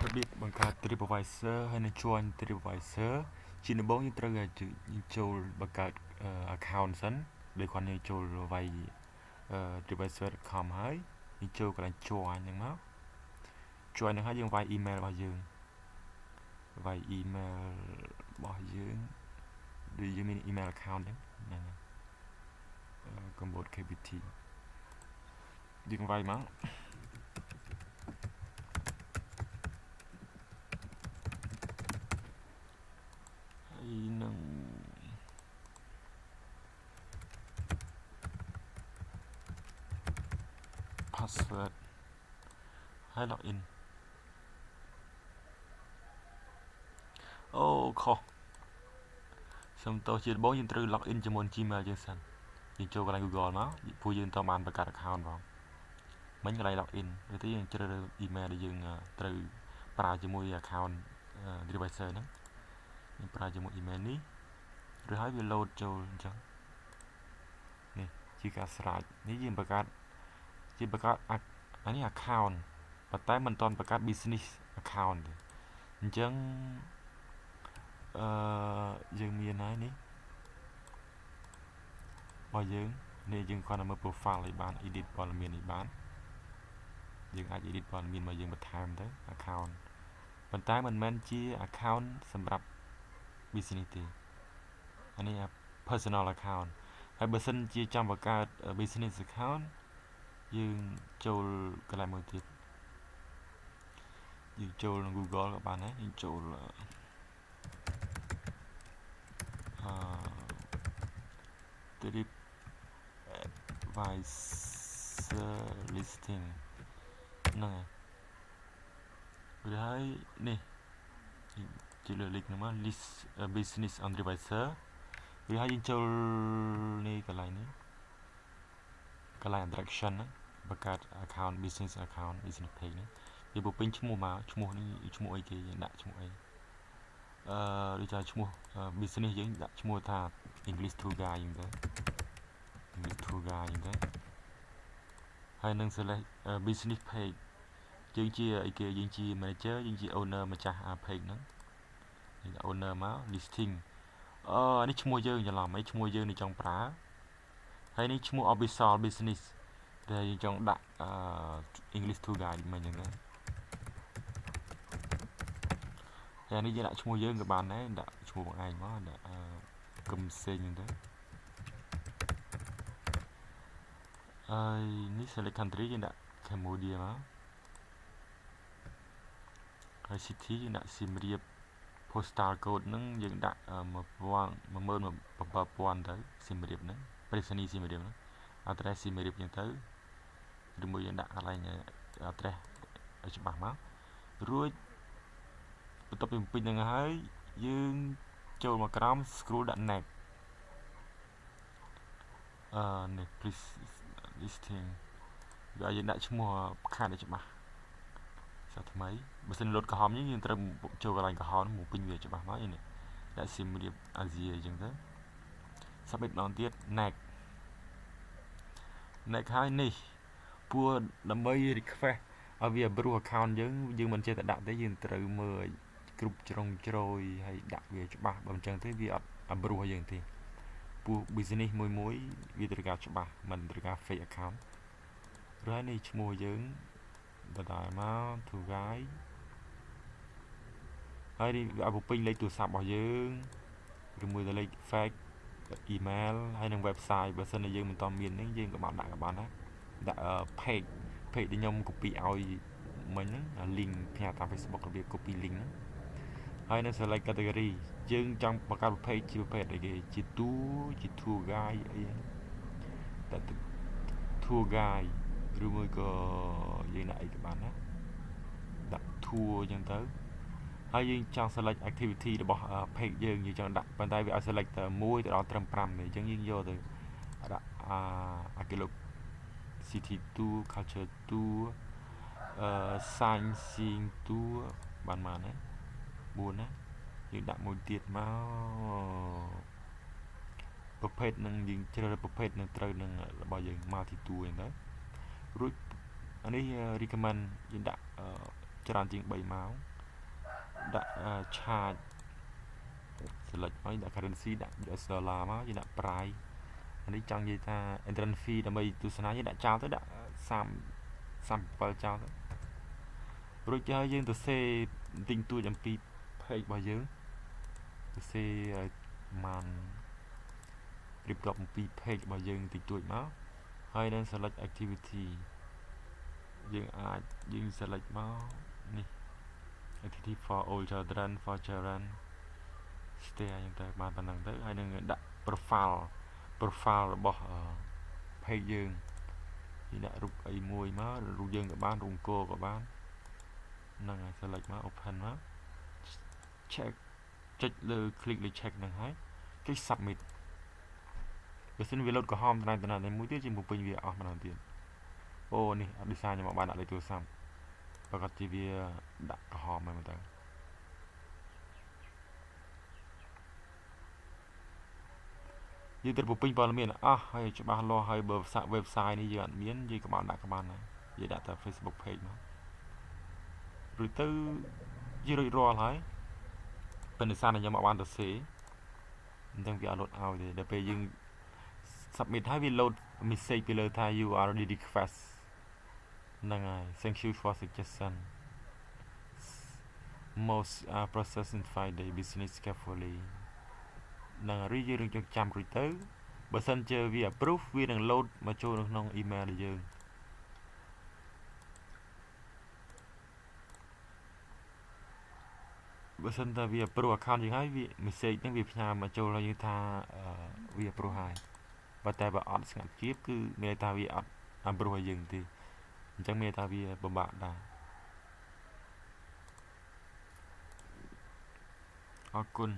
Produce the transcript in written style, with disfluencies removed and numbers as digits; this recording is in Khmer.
របៀបបង្កើត TripAdvisor ហើយនឹង join TripAdvisor ជាដំបូងយើងត្រូវចូលបង្កើត account សិនដូចគាត់យើងចូលវាយ TripAdvisor.com ហើយយើងចូលកន្លែង join ហ្នឹងមក join ហ្នឹងហើយយើងវាយ email របស់យើងវាយ email របស់យើងដូចយើងមាន email account ហ្នឹងComboard KBT យើងវាយមកនឹង password ហើយ login អូខុសសុំទោសជាដំបូងយើងត្រូវ login ជាមួយ Gmail យើងសិនយើងចូលកន្លែង Google មកព្រោះយើងតបានបង្កើត account ផងមិញកន្លែង login ឬទៅយើងជ្រើសរើស email ដែលយើងត្រូវប្រើជាមួយ account TripAdvisor ហ្នឹងយើងប្រើជាមួយ email នេះឬហើយវា load ចូលអញ្ចឹងនេះជាការស្រាច់នេះយើងបង្កើតអានេះ account ប៉ុន្តែមិនទាន់បង្កើត business account ទេអញ្ចឹងយើងមានហើយនេះរបស់យើងនេះយើងគ្រាន់តែមើល profile ឲ្យបាន edit ព័ត៌មាននេះបានយើងអាច edit ព័ត៌មានមកយើងបន្ថែមទៅ account ប៉ុន្តែមិនមែនជា account សម្រាប់ business ទេអានេះ personal account ហើយបើសិនជាចង់បង្កើត business account យើងចូលកន្លែងមួយទៀតយើងចូលក្នុង Google ក៏បានដែរយើងចូល TripAdvisor listing ហ្នឹងហើយនេះជាលើ link ហ្នឹងមក list business on TripAdvisor វាហើយយើងចូលនេះកន្លែងនេះកន្លែង attraction ហ្នឹងបង្កើត account business account business page ហ្នឹងវាបំពេញឈ្មោះមកឈ្មោះនេះឈ្មោះអីគេយើងដាក់ឈ្មោះអីដូចថាឈ្មោះ business យើងដាក់ឈ្មោះថា English tour guide ហ្នឹងទៅ English tour guide ហ្នឹងទៅហើយនឹង select business page យើងជាអីគេយើងជា manager យើងជា owner ម្ចាស់ page ហ្នឹងយើងដាក់ owner មក listing នេះឈ្មោះយើងច្រឡំឈ្មោះយើងនេះចង់ប្រើហើយនេះឈ្មោះ official business ដែលយើងចង់ដាក់English tour guide មិនអញ្ចឹងណាហើយនេះយើងដាក់ឈ្មោះយើងក៏បានដែរដាក់ឈ្មោះបងឯងមកដាក់កឹមសេងហ្នឹងទៅហើយនេះ select country យើងដាក់ Cambodia មកហើយ city យើងដាក់សៀមរាប postal code ហ្នឹងយើងដាក់17000ទៅសៀមរាបហ្នឹងប្រេសនីសៀមរាបហ្នឹង address សៀមរាបចឹងទៅឬមួយយើងដាក់កន្លែង address ឲ្យច្បាស់មករួចបន្ទាប់ពីបំពេញហ្នឹងហើយយើងចូលមកក្រោម scroll ដាក់ next នេះ please listing វាយើងដាក់ឈ្មោះខាតឲ្យច្បាស់សាថ្មីបើសិនលោតក្រហមយើងត្រូវចូលកន្លែងក្រហមមកពេញវាច្បាស់មកនេះដាក់សៀមរាបអាស៊ីអញ្ចឹងទៅ submit ម្ដងទៀត next ហើយនេះព្រោះដើម្បី request ឲ្យវា approve account យើងមិនចេះតែដាក់ទេយើងត្រូវមើលគ្រប់ជ្រុងជ្រោយហើយដាក់វាច្បាស់បើមិនចឹងទេវាអត់ approve ឲ្យយើងទេព្រោះ business មួយវាត្រូវការច្បាស់មិនត្រូវការ fake account ឬហើយនេះឈ្មោះយើងបដាមក to guide ហើយនេះវាឲ្យពេញលេខទូរស័ព្ទរបស់យើងឬមួយលេខ fake email ហើយនឹង website បើសិនជាយើងមិនតមាននេះយើងក៏បានដាក់ដែរដាក់ page ដែលខ្ញុំ copy ឲ្យមិញហ្នឹង link ផ្ញើតាម Facebook របៀប copy link ហ្នឹងហើយនៅ select category យើងចង់បង្កើតប្រភេទជាប្រភេទអីគេជា tour guide អីដាក់ tour guide ឬមួយក៏យើងដាក់អីក៏បានដែរដាក់ tour អញ្ចឹងទៅហើយយើងចង់ select activity របស់ page យើងចង់ដាក់ប៉ុន្តែវាឲ្យ select តែ1ទៅដល់ត្រឹម5ទេអញ្ចឹងយើងយកទៅដាក់ archaeology city tour culture tour sightseeing tour បានមកណា4ណាយើងដាក់មួយទៀតមកប្រភេទនឹងយើងជ្រើសរើសប្រភេទនឹងត្រូវនឹងរបស់យើង multi tour អញ្ចឹងទៅរួចអានេះ recommend យើងដាក់ច្រើនជាង3ម៉ោង đã charge select mấy đã currency đã US dollar mà đã price anh ấy trong gì ta entrance fee đã mấy tu sanh đã trao tới đã sample trao tới rồi chơi dương từ C tinh tôi làm pi page bao dương từ C màn điệp gặp một pi page bao dương tinh tôi máu hay nên select activity dương select máu nè activity for all children for children stay យ៉ាងទៅបានប៉ុណ្ណឹងទៅហើយនឹងដាក់ profile របស់ page យើងដាក់រូបអីមួយមករូបយើងក៏បានរូបអង្គរក៏បានហ្នឹងហើយ select មក open មក check ចុចលើ click លើ check ហ្នឹងហើយចុច submit បើសិនវា load ក្រហមតំណែងមួយទៀតជាបំពេញវាអស់ម្ដងទៀតអូនេះ design ខ្ញុំបានដាក់លេខទូរស័ព្ទប្រកាសជាវាដាក់ក្រហមហើយមើលទៅយើងត្រូវបំពេញព័ត៌មានអស់ហើយច្បាស់លាស់ហើយបើ website នេះយើងអត់មានយើងក៏បានដាក់ក៏បានដែរយើងដាក់តែ Facebook page មកឬទៅយើងរួចរាល់ហើយប៉ុន្តែសារខ្ញុំអត់បានទៅសេអញ្ចឹងវាអត់ load ឲ្យទេដល់ពេលយើង submit ហើយវា load message ពីលើថា you already request ហ្នឹងហើយ thank you for suggestion most process in 5 day business carefully នឹងរីយើងចង់ចាំរួចទៅបើសិនជាវា approve វានឹង load មកចូលនៅក្នុង email របស់យើងបើសិនតែវា approve account យើងហើយវា message ហ្នឹងវាផ្ញើមកចូលឲ្យយើងថាវា approve ហើយបើតែបើអត់ស្ងាត់ជៀបគឺមានន័យថាវាអត់ approve ឲ្យយើងទេអញ្ចឹងមានន័យថាវាពិបាកដែរអរគុណ